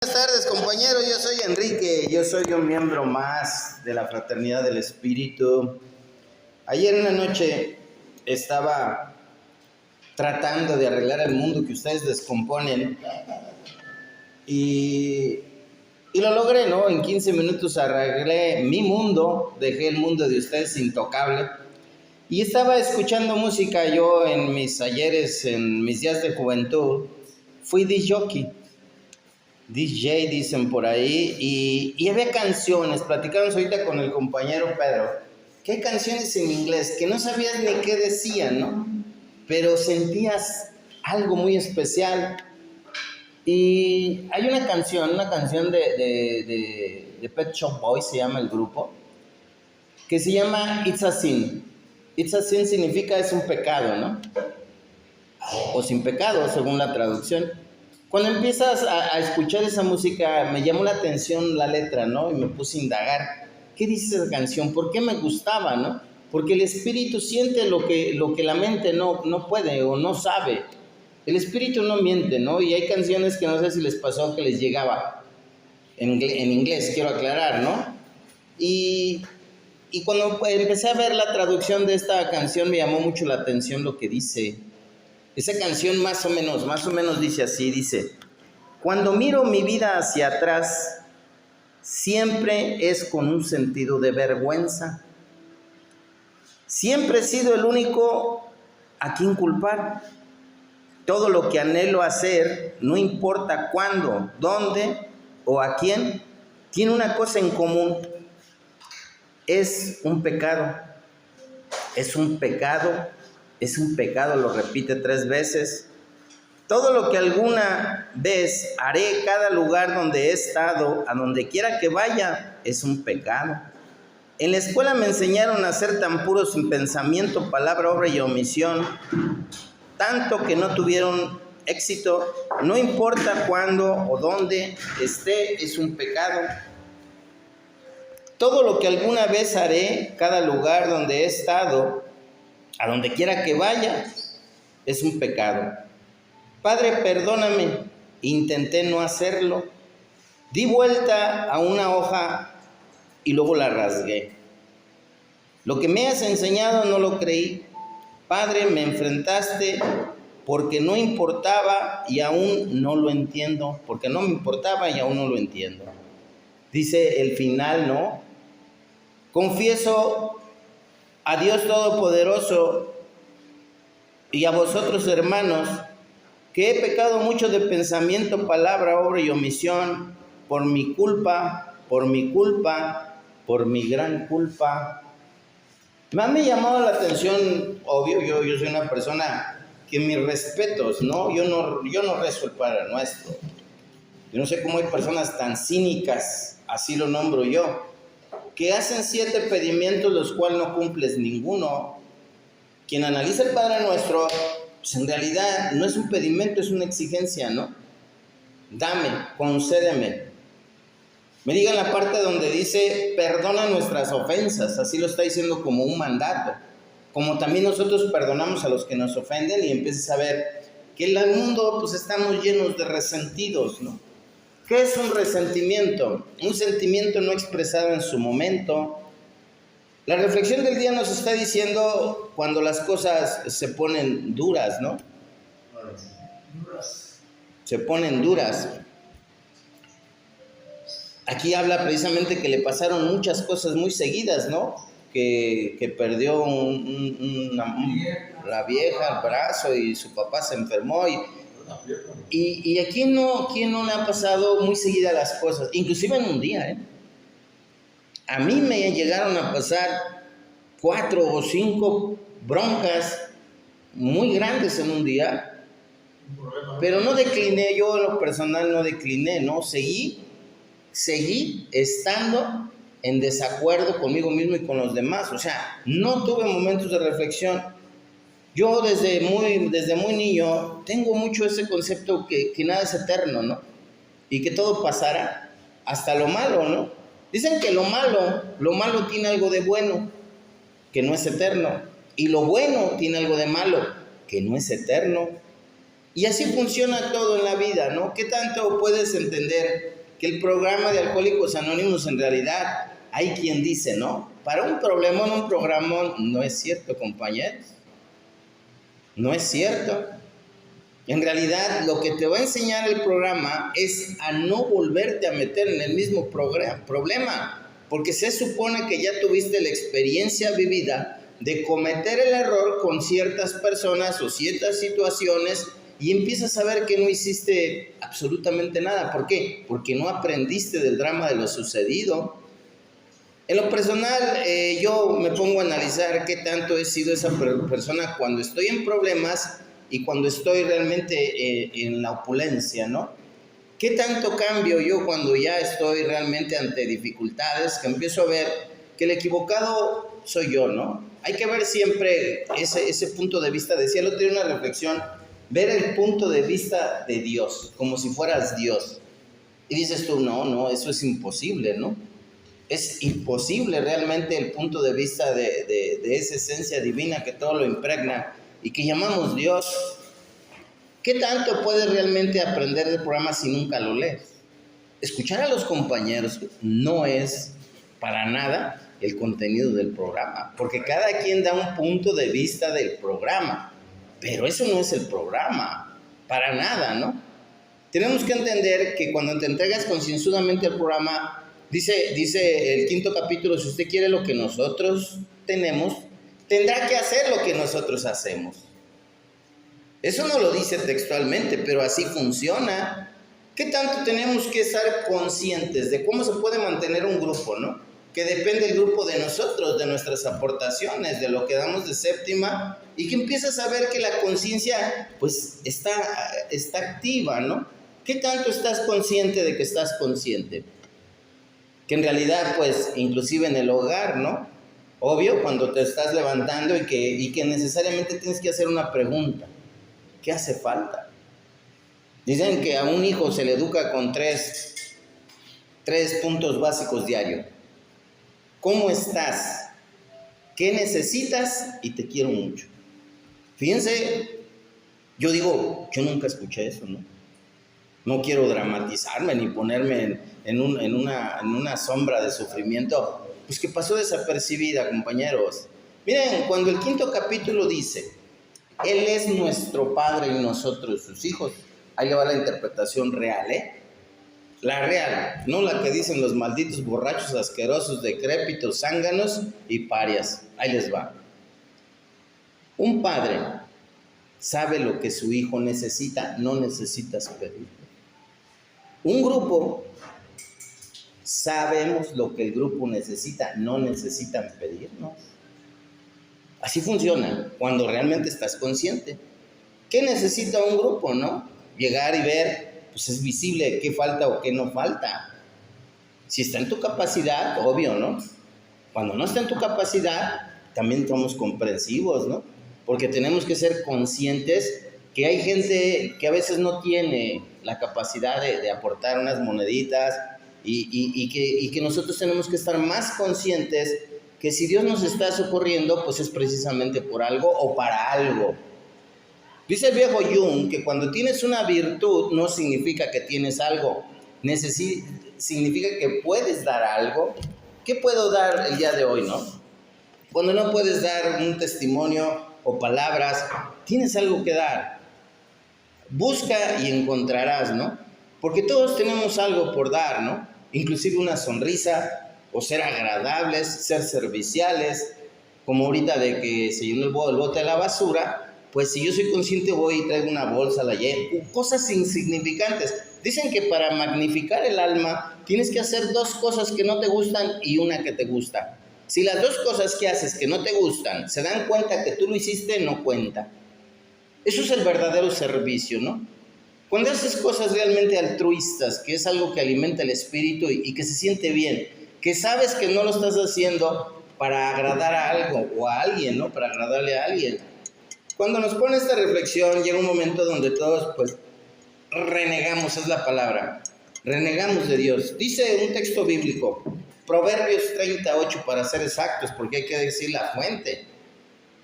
Buenas tardes, compañeros. Yo soy Enrique. Yo soy un miembro más de la Fraternidad del Espíritu. Ayer en la noche estaba tratando de arreglar el mundo que ustedes descomponen y lo logré, ¿no? En 15 minutos arreglé mi mundo, dejé el mundo de ustedes intocable y estaba escuchando música. Yo en mis ayeres, en mis días de juventud, fui disc jockey. DJ dicen por ahí, y había canciones. Platicamos ahorita con el compañero Pedro que hay canciones en inglés que no sabías ni qué decían, ¿no? Pero sentías algo muy especial. Y hay una canción de Pet Shop Boys, se llama el grupo, que se llama It's a Sin. It's a Sin significa es un pecado, ¿no? O sin pecado, según la traducción. Cuando empiezas a escuchar esa música, me llamó la atención la letra, ¿no? Y me puse a indagar. ¿Qué dice esa canción? ¿Por qué me gustaba, no? Porque el espíritu siente lo que la mente no puede o no sabe. El espíritu no miente, ¿no? Y hay canciones que no sé si les pasó que les llegaba. En inglés, quiero aclarar, ¿no? Y cuando empecé a ver la traducción de esta canción, me llamó mucho la atención lo que dice. Esa canción más o menos dice así, dice: cuando miro mi vida hacia atrás, siempre es con un sentido de vergüenza. Siempre he sido el único a quien culpar. Todo lo que anhelo hacer, no importa cuándo, dónde o a quién, tiene una cosa en común: es un pecado. Es un pecado. Es un pecado, lo repite 3 veces. Todo lo que alguna vez haré, cada lugar donde he estado, a donde quiera que vaya, es un pecado. En la escuela me enseñaron a ser tan puros sin pensamiento, palabra, obra y omisión, tanto que no tuvieron éxito. No importa cuándo o dónde esté, es un pecado. Todo lo que alguna vez haré, cada lugar donde he estado, a donde quiera que vaya, es un pecado. Padre, perdóname, intenté no hacerlo. Di vuelta a una hoja y luego la rasgué. Lo que me has enseñado no lo creí. Padre, me enfrentaste porque no importaba y aún no lo entiendo. Porque no me importaba y aún no lo entiendo. Dice el final, ¿no? Confieso a Dios Todopoderoso y a vosotros, hermanos, que he pecado mucho de pensamiento, palabra, obra y omisión, por mi culpa, por mi gran culpa. Me ha llamado la atención, obvio, yo soy una persona que mis respetos, ¿no? Yo no rezo el Padre Nuestro. Yo no sé cómo hay personas tan cínicas, así lo nombro yo, que hacen 7 pedimientos los cuales no cumples ninguno. Quien analiza el Padre Nuestro, pues en realidad no es un pedimento, es una exigencia, ¿no? Dame, concédeme. Me diga en la parte donde dice, perdona nuestras ofensas, así lo está diciendo como un mandato. Como también nosotros perdonamos a los que nos ofenden, y empiezas a ver que en el mundo pues estamos llenos de resentidos, ¿no? ¿Qué es un resentimiento? Un sentimiento no expresado en su momento. La reflexión del día nos está diciendo cuando las cosas se ponen duras, ¿no? Se ponen duras. Aquí habla precisamente que le pasaron muchas cosas muy seguidas, ¿no? Que perdió la vieja, el brazo, y su papá se enfermó. Y a quién no le ha pasado muy seguidas las cosas, inclusive en un día, ¿eh? A mí me llegaron a pasar 4 o 5 broncas muy grandes en un día, pero no decliné. Yo en lo personal no decliné, ¿no? Seguí estando en desacuerdo conmigo mismo y con los demás. O sea, no tuve momentos de reflexión. Yo desde muy niño tengo mucho ese concepto que nada es eterno, ¿no? Y que todo pasará, hasta lo malo, ¿no? Dicen que lo malo tiene algo de bueno, que no es eterno. Y lo bueno tiene algo de malo, que no es eterno. Y así funciona todo en la vida, ¿no? ¿Qué tanto puedes entender que el programa de Alcohólicos Anónimos en realidad hay quien dice, ¿no? Para un programón, no es cierto, compañeros. No es cierto. En realidad, lo que te va a enseñar el programa es a no volverte a meter en el mismo problema, porque se supone que ya tuviste la experiencia vivida de cometer el error con ciertas personas o ciertas situaciones y empiezas a ver que no hiciste absolutamente nada. ¿Por qué? Porque no aprendiste del drama de lo sucedido. En lo personal, yo me pongo a analizar qué tanto he sido esa persona cuando estoy en problemas y cuando estoy realmente en la opulencia, ¿no? ¿Qué tanto cambio yo cuando ya estoy realmente ante dificultades, que empiezo a ver que el equivocado soy yo, ¿no? Hay que ver siempre ese punto de vista. Decía el otro día una reflexión, ver el punto de vista de Dios, como si fueras Dios. Y dices tú, no, eso es imposible, ¿no? Es imposible realmente el punto de vista de esa esencia divina que todo lo impregna y que llamamos Dios. ¿Qué tanto puedes realmente aprender del programa si nunca lo lees? Escuchar a los compañeros no es para nada el contenido del programa, porque cada quien da un punto de vista del programa, pero eso no es el programa, para nada, ¿no? Tenemos que entender que cuando te entregas concienzudamente al programa, dice el 5º capítulo, si usted quiere lo que nosotros tenemos, tendrá que hacer lo que nosotros hacemos. Eso no lo dice textualmente, pero así funciona. ¿Qué tanto tenemos que estar conscientes de cómo se puede mantener un grupo, ¿no? Que depende el grupo de nosotros, de nuestras aportaciones, de lo que damos de séptima, y que empiezas a ver que la conciencia pues está activa, ¿no? ¿Qué tanto estás consciente de que estás consciente? Que en realidad pues inclusive en el hogar, ¿no? Obvio, cuando te estás levantando y que necesariamente tienes que hacer una pregunta. ¿Qué hace falta? Dicen que a un hijo se le educa con tres puntos básicos diarios. ¿Cómo estás? ¿Qué necesitas? Y te quiero mucho. Fíjense, yo nunca escuché eso, ¿no? No quiero dramatizarme ni ponerme en una sombra de sufrimiento, pues que pasó desapercibida, compañeros. Miren, cuando el 5º capítulo dice, Él es nuestro Padre y nosotros sus hijos, ahí le va la interpretación real, ¿eh? La real, no la que dicen los malditos borrachos, asquerosos, decrépitos, zánganos y parias. Ahí les va. Un padre sabe lo que su hijo necesita, no necesitas pedir. Un grupo, sabemos lo que el grupo necesita, no necesitan pedirnos. Así funciona cuando realmente estás consciente. ¿Qué necesita un grupo, no? Llegar y ver, pues es visible qué falta o qué no falta. Si está en tu capacidad, obvio, ¿no? Cuando no está en tu capacidad, también somos comprensivos, ¿no? Porque tenemos que ser conscientes que hay gente que a veces no tiene la capacidad de aportar unas moneditas y que nosotros tenemos que estar más conscientes que si Dios nos está socorriendo, pues es precisamente por algo o para algo. Dice el viejo Jung que cuando tienes una virtud no significa que tienes algo, significa que puedes dar algo. ¿Qué puedo dar el día de hoy, no? Cuando no puedes dar un testimonio o palabras, tienes algo que dar. Busca y encontrarás, ¿no? Porque todos tenemos algo por dar, ¿no? Inclusive una sonrisa, o ser agradables, ser serviciales, como ahorita de que se llenó el bote de la basura, pues si yo soy consciente voy y traigo una bolsa, la llevo, cosas insignificantes. Dicen que para magnificar el alma tienes que hacer 2 cosas que no te gustan y una que te gusta. Si las 2 cosas que haces que no te gustan se dan cuenta que tú lo hiciste, no cuenta. Eso es el verdadero servicio, ¿no? Cuando haces cosas realmente altruistas, que es algo que alimenta el espíritu y que se siente bien, que sabes que no lo estás haciendo para agradar a algo o a alguien, ¿no? Para agradarle a alguien. Cuando nos pone esta reflexión, llega un momento donde todos, pues, renegamos, es la palabra, renegamos de Dios. Dice un texto bíblico, Proverbios 38 para ser exactos, porque hay que decir la fuente.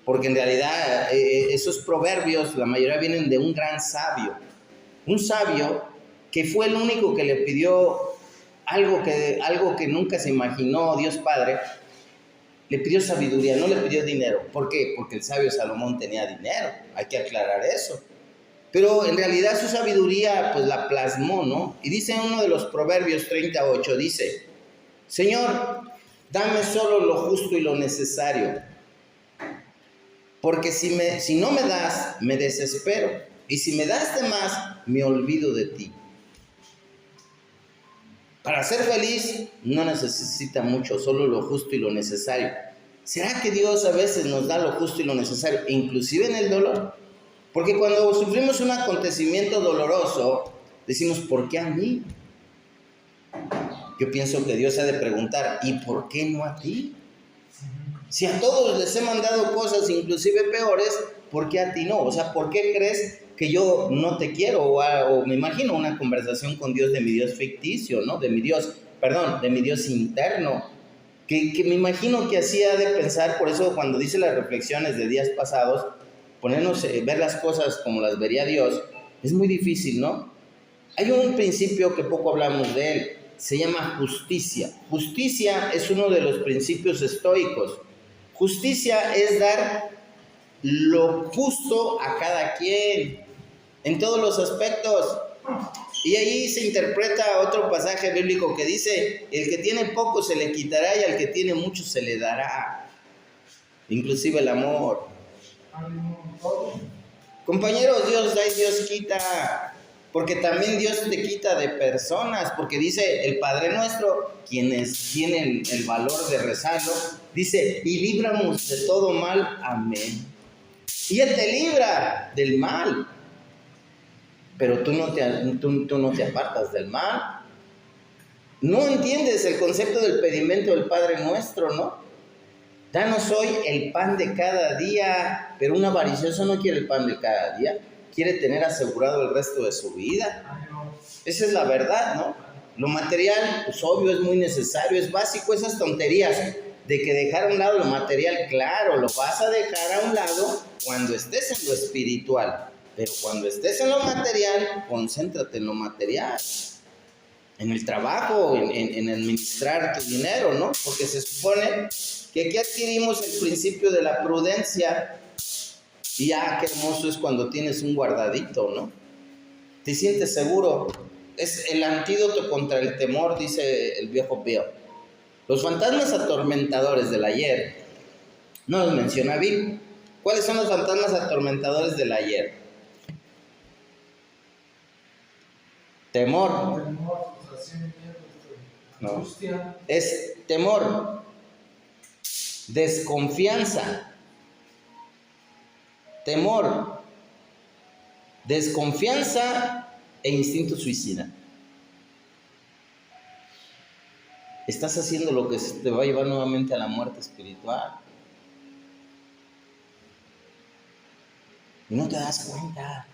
porque en realidad esos proverbios, la mayoría vienen de un gran sabio. Un sabio que fue el único que le pidió algo que nunca se imaginó Dios Padre. Le pidió sabiduría, no le pidió dinero. ¿Por qué? Porque el sabio Salomón tenía dinero, hay que aclarar eso. Pero en realidad su sabiduría pues la plasmó, ¿no? Y dice en uno de los Proverbios 38, dice: Señor, dame solo lo justo y lo necesario, porque si no me das, me desespero, y si me das de más, me olvido de ti. Para ser feliz no necesita mucho, solo lo justo y lo necesario. ¿Será que Dios a veces nos da lo justo y lo necesario, inclusive en el dolor? Porque cuando sufrimos un acontecimiento doloroso, decimos, ¿por qué a mí? Yo pienso que Dios ha de preguntar, ¿y por qué no a ti? Si a todos les he mandado cosas inclusive peores, ¿por qué a ti no? O sea, ¿por qué crees que yo no te quiero? O me imagino una conversación con Dios de mi Dios ficticio, ¿no? De mi Dios interno, que me imagino que así ha de pensar. Por eso cuando dice las reflexiones de días pasados, ponernos, ver las cosas como las vería Dios, es muy difícil, ¿no? Hay un principio que poco hablamos de él, se llama justicia. Justicia es uno de los principios estoicos. Justicia es dar lo justo a cada quien, en todos los aspectos. Y ahí se interpreta otro pasaje bíblico que dice, el que tiene poco se le quitará y al que tiene mucho se le dará. Inclusive el amor. Compañeros, Dios da y Dios quita. Porque también Dios te quita de personas, porque dice el Padre Nuestro, quienes tienen el valor de rezarlo, dice, y líbranos de todo mal, amén. Y Él te libra del mal, pero tú no te apartas del mal. No entiendes el concepto del pedimento del Padre Nuestro, ¿no? Danos hoy el pan de cada día, pero un avaricioso no quiere el pan de cada día, quiere tener asegurado el resto de su vida. Esa es la verdad, ¿no? Lo material, pues obvio, es muy necesario, es básico. Esas tonterías de que dejar a un lado lo material, claro, lo vas a dejar a un lado cuando estés en lo espiritual. Pero cuando estés en lo material, concéntrate en lo material. En el trabajo, en administrar tu dinero, ¿no? Porque se supone que aquí adquirimos el principio de la prudencia. Y qué hermoso es cuando tienes un guardadito, ¿no? Te sientes seguro. Es el antídoto contra el temor, dice el viejo Pío. Los fantasmas atormentadores del ayer, no los menciona Bill. ¿Cuáles son los fantasmas atormentadores del ayer? Temor. No. Es temor, desconfianza. Temor, desconfianza e instinto suicida. Estás haciendo lo que te va a llevar nuevamente a la muerte espiritual. Y no te das cuenta.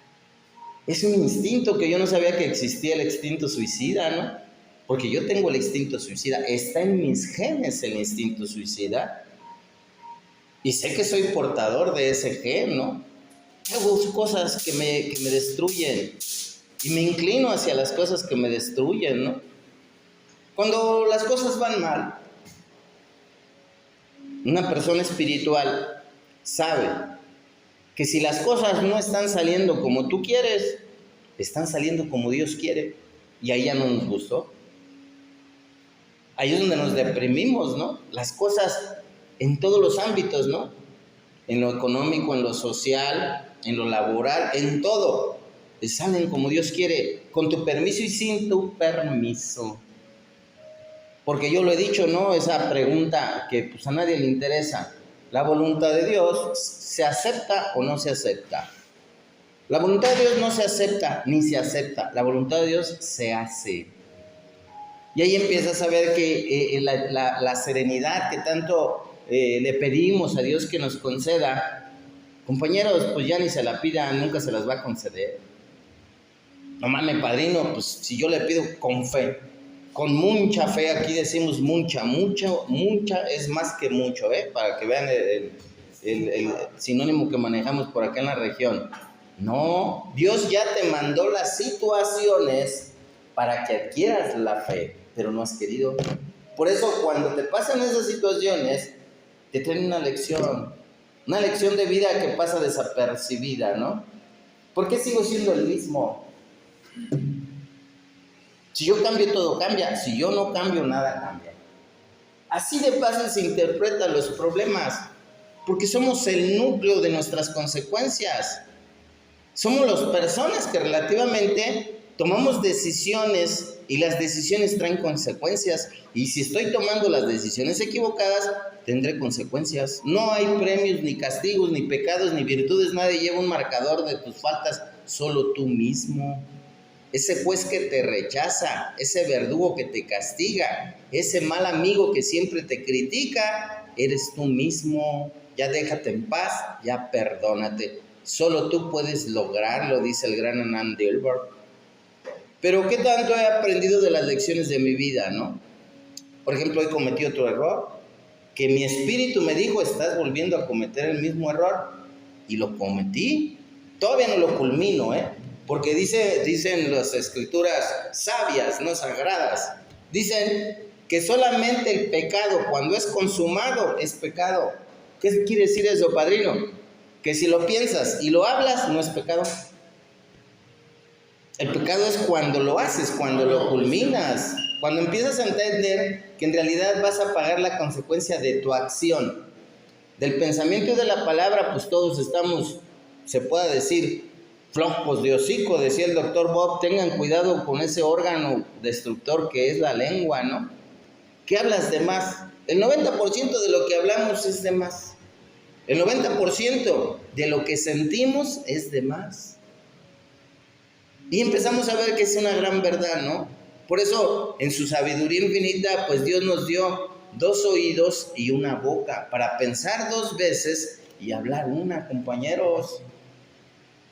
Es un instinto que yo no sabía que existía, el instinto suicida, ¿no? Porque yo tengo el instinto suicida. Está en mis genes el instinto suicida. Y sé que soy portador de ese gen, ¿no? Hago cosas que me destruyen. Y me inclino hacia las cosas que me destruyen, ¿no? Cuando las cosas van mal, una persona espiritual sabe que si las cosas no están saliendo como tú quieres, están saliendo como Dios quiere. Y ahí ya no nos gustó. Ahí es donde nos deprimimos, ¿no? Las cosas en todos los ámbitos, ¿no? En lo económico, en lo social, en lo laboral, en todo. Salen como Dios quiere, con tu permiso y sin tu permiso. Porque yo lo he dicho, ¿no? Esa pregunta que pues, a nadie le interesa. ¿La voluntad de Dios se acepta o no se acepta? La voluntad de Dios no se acepta ni se acepta. La voluntad de Dios se hace. Y ahí empiezas a ver que la serenidad que tanto le pedimos a Dios que nos conceda, compañeros, pues ya ni se la pidan, nunca se las va a conceder. No mames, padrino, pues si yo le pido con fe, con mucha fe, aquí decimos mucha es más que mucho, para que vean el sinónimo que manejamos por acá en la región. No, Dios ya te mandó las situaciones para que adquieras la fe, pero no has querido. Por eso cuando te pasan esas situaciones, te traen una lección de vida que pasa desapercibida, ¿no? ¿Por qué sigo siendo el mismo? Si yo cambio, todo cambia. Si yo no cambio, nada cambia. Así de fácil se interpretan los problemas, porque somos el núcleo de nuestras consecuencias. Somos las personas que relativamente tomamos decisiones y las decisiones traen consecuencias. Y si estoy tomando las decisiones equivocadas, tendré consecuencias. No hay premios, ni castigos, ni pecados, ni virtudes. Nadie lleva un marcador de tus faltas, solo tú mismo. Ese juez que te rechaza, ese verdugo que te castiga, ese mal amigo que siempre te critica, eres tú mismo. Ya déjate en paz, ya perdónate. Solo tú puedes lograrlo, dice el gran Anand Dilbar. Pero ¿qué tanto he aprendido de las lecciones de mi vida, no? Por ejemplo, hoy cometí otro error, que mi espíritu me dijo, estás volviendo a cometer el mismo error, y lo cometí. Todavía no lo culmino, porque dicen las escrituras sabias, no sagradas, dicen que solamente el pecado, cuando es consumado, es pecado. ¿Qué quiere decir eso, padrino? Que si lo piensas y lo hablas, no es pecado. El pecado es cuando lo haces, cuando lo culminas, cuando empiezas a entender que en realidad vas a pagar la consecuencia de tu acción. Del pensamiento y de la palabra, pues todos estamos, se puede decir, flojos de hocico, decía el doctor Bob. Tengan cuidado con ese órgano destructor que es la lengua, ¿no? ¿Qué hablas de más? El 90% de lo que hablamos es de más. El 90% de lo que sentimos es de más. Y empezamos a ver que es una gran verdad, ¿no? Por eso, en su sabiduría infinita, pues Dios nos dio 2 oídos y una boca para pensar 2 veces y hablar una, compañeros.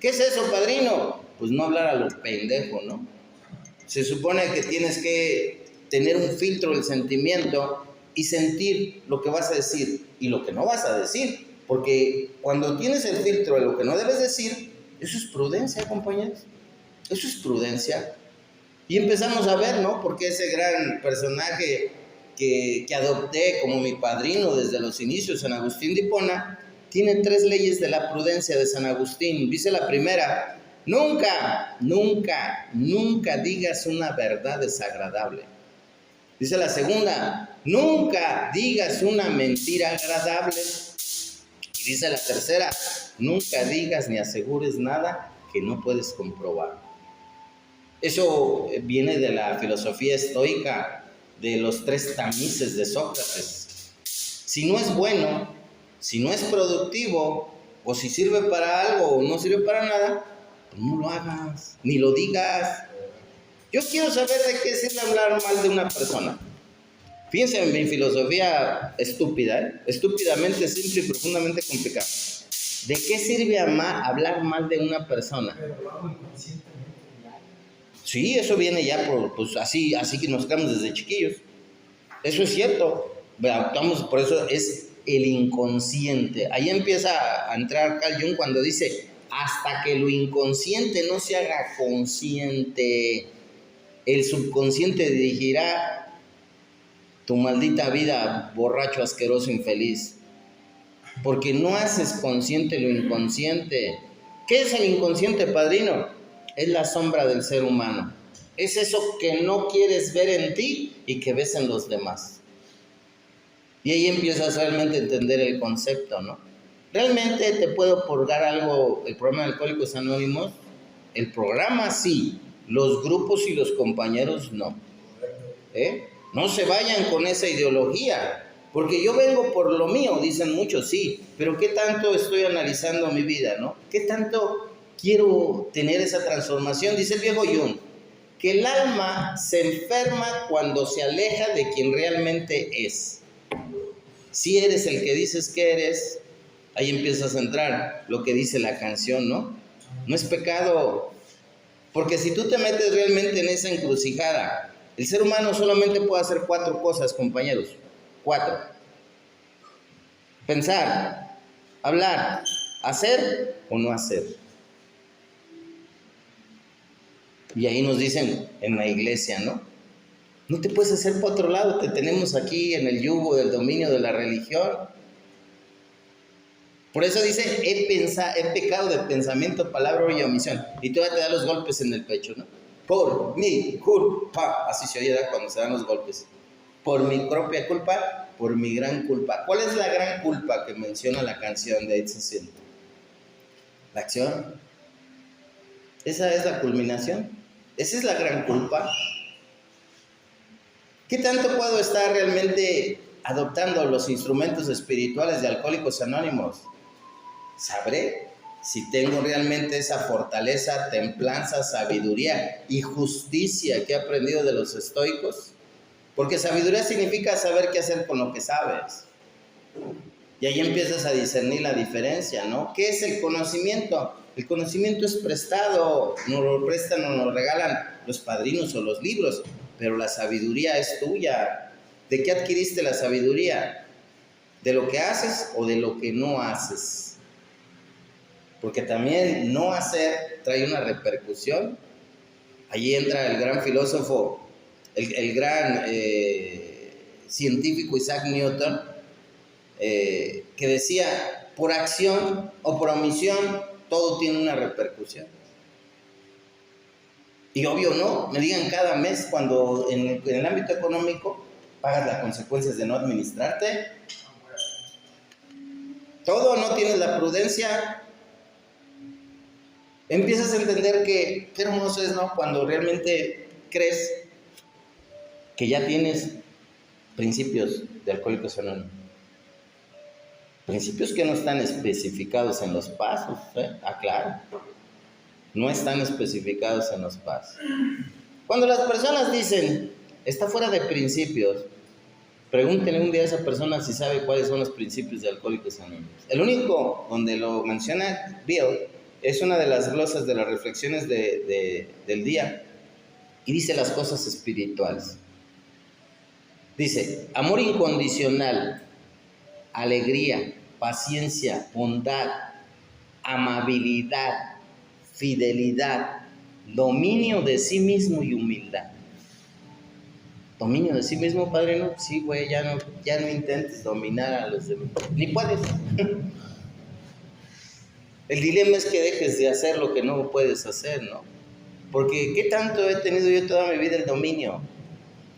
¿Qué es eso, padrino? Pues no hablar a lo pendejo, ¿no? Se supone que tienes que tener un filtro del sentimiento y sentir lo que vas a decir y lo que no vas a decir. Porque cuando tienes el filtro de lo que no debes decir, eso es prudencia, compañeros. Eso es prudencia. Y empezamos a ver, ¿no? Porque ese gran personaje que adopté como mi padrino desde los inicios, San Agustín de Hipona, tiene 3 leyes de la prudencia de San Agustín. Dice la primera: nunca, nunca, nunca digas una verdad desagradable. Dice la segunda: nunca digas una mentira agradable. Y dice la tercera: nunca digas ni asegures nada que no puedes comprobar. Eso viene de la filosofía estoica, de los 3 tamices de Sócrates. Si no es bueno, si no es productivo, o si sirve para algo o no sirve para nada, pues no lo hagas, ni lo digas. Yo quiero saber de qué sirve hablar mal de una persona. Fíjense en mi filosofía estúpida, estúpidamente simple y profundamente complicada. ¿De qué sirve hablar mal de una persona? Sí, eso viene ya pues así que nos quedamos desde chiquillos. Eso es cierto. Por eso es el inconsciente. Ahí empieza a entrar Carl Jung cuando dice: hasta que lo inconsciente no se haga consciente, el subconsciente dirigirá tu maldita vida, borracho, asqueroso, infeliz. Porque no haces consciente lo inconsciente. ¿Qué es el inconsciente, padrino? Es la sombra del ser humano. Es eso que no quieres ver en ti y que ves en los demás. Y ahí empiezas realmente a entender el concepto, ¿no? Realmente te puedo purgar algo, el programa de Alcohólicos Anónimos. El programa sí, los grupos y los compañeros no. No se vayan con esa ideología, porque yo vengo por lo mío, dicen muchos, sí, pero ¿qué tanto estoy analizando mi vida, no? ¿Qué tanto quiero tener esa transformación? Dice el viejo Jung, que el alma se enferma cuando se aleja de quien realmente es. Si eres el que dices que eres, ahí empiezas a entrar lo que dice la canción, ¿no? No es pecado, porque si tú te metes realmente en esa encrucijada, el ser humano solamente puede hacer 4 cosas, compañeros. 4. Pensar, hablar, hacer o no hacer. Y ahí nos dicen en la iglesia, ¿no? No te puedes hacer para otro lado, te tenemos aquí en el yugo del dominio de la religión. Por eso dice, he pecado de pensamiento, palabra y omisión. Y todavía te da los golpes en el pecho, ¿no? Por mi culpa. Así se oye cuando se dan los golpes. Por mi propia culpa, por mi gran culpa. ¿Cuál es la gran culpa que menciona la canción de Edson? La acción. Esa es la culminación. Esa es la gran culpa. ¿Qué tanto puedo estar realmente adoptando los instrumentos espirituales de Alcohólicos Anónimos? Sabré si tengo realmente esa fortaleza, templanza, sabiduría y justicia que he aprendido de los estoicos. Porque sabiduría significa saber qué hacer con lo que sabes. Y ahí empiezas a discernir la diferencia, ¿no? ¿Qué es el conocimiento? El conocimiento es prestado, nos lo prestan o nos lo regalan los padrinos o los libros, pero la sabiduría es tuya. ¿De qué adquiriste la sabiduría? ¿De lo que haces o de lo que no haces? Porque también no hacer trae una repercusión. Allí entra el gran filósofo, el gran científico Isaac Newton, que decía, por acción o por omisión, todo tiene una repercusión. Y obvio no, me digan cada mes cuando en el ámbito económico pagas las consecuencias de no administrarte. Todo, no tienes la prudencia. Empiezas a entender que qué hermoso es, ¿no? Cuando realmente crees que ya tienes principios de Alcohólicos Anónimos. Principios que no están especificados en los pasos, aclaro. No están especificados en los pasos. Cuando las personas dicen, está fuera de principios, pregúntenle un día a esa persona si sabe cuáles son los principios de Alcohólicos Anónimos. El único donde lo menciona Bill es una de las glosas de las reflexiones del día y dice las cosas espirituales. Dice, amor incondicional, alegría, paciencia, bondad, amabilidad, fidelidad, dominio de sí mismo y humildad. Dominio de sí mismo, padre, no, sí, güey, ya no intentes dominar a los demás, ni puedes. El dilema es que dejes de hacer lo que no puedes hacer, ¿no? Porque ¿qué tanto he tenido yo toda mi vida el dominio?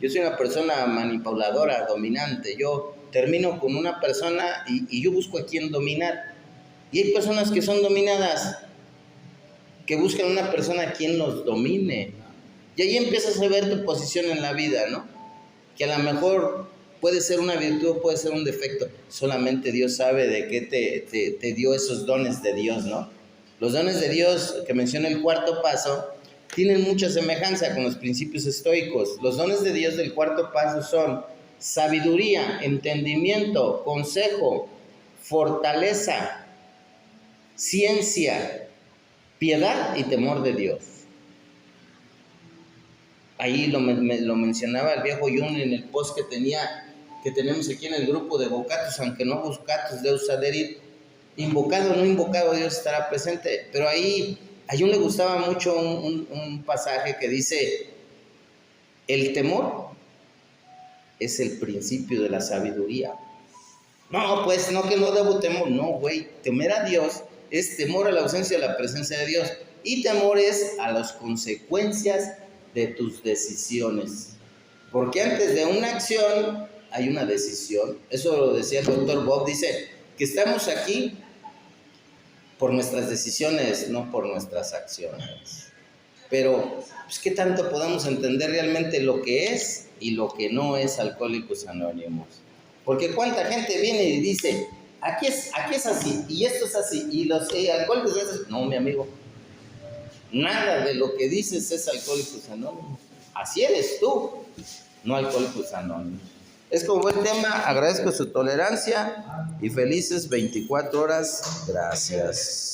Yo soy una persona manipuladora, dominante. Yo termino con una persona y yo busco a quién dominar. Y hay personas que son dominadas, que buscan una persona a quien los domine. Y ahí empiezas a ver tu posición en la vida, ¿no? Que a lo mejor puede ser una virtud o puede ser un defecto. Solamente Dios sabe de qué te dio esos dones de Dios, ¿no? Los dones de Dios que menciona el cuarto paso tienen mucha semejanza con los principios estoicos. Los dones de Dios del cuarto paso son sabiduría, entendimiento, consejo, fortaleza, ciencia, piedad y temor de Dios. Ahí lo mencionaba el viejo Jung en el post que tenemos aquí en el grupo de Vocatus, aunque no buscatus Deus aderit, invocado o no invocado, Dios estará presente. Pero ahí a Jung le gustaba mucho un pasaje que dice, el temor es el principio de la sabiduría. No, pues no, que no debo temor. No, güey, temer a Dios es temor a la ausencia de la presencia de Dios. Y temor es a las consecuencias de tus decisiones. Porque antes de una acción hay una decisión. Eso lo decía el doctor Bob, dice que estamos aquí por nuestras decisiones, no por nuestras acciones. Pero, pues, ¿qué tanto podemos entender realmente lo que es y lo que no es Alcohólicos Anónimos? Porque cuánta gente viene y dice, aquí es así, y esto es así, y los alcohólicos son así. No, mi amigo, nada de lo que dices es Alcohólicos Anónimos. Así eres tú, no Alcohólicos Anónimos. Es como buen tema, agradezco su tolerancia y felices 24 horas. Gracias.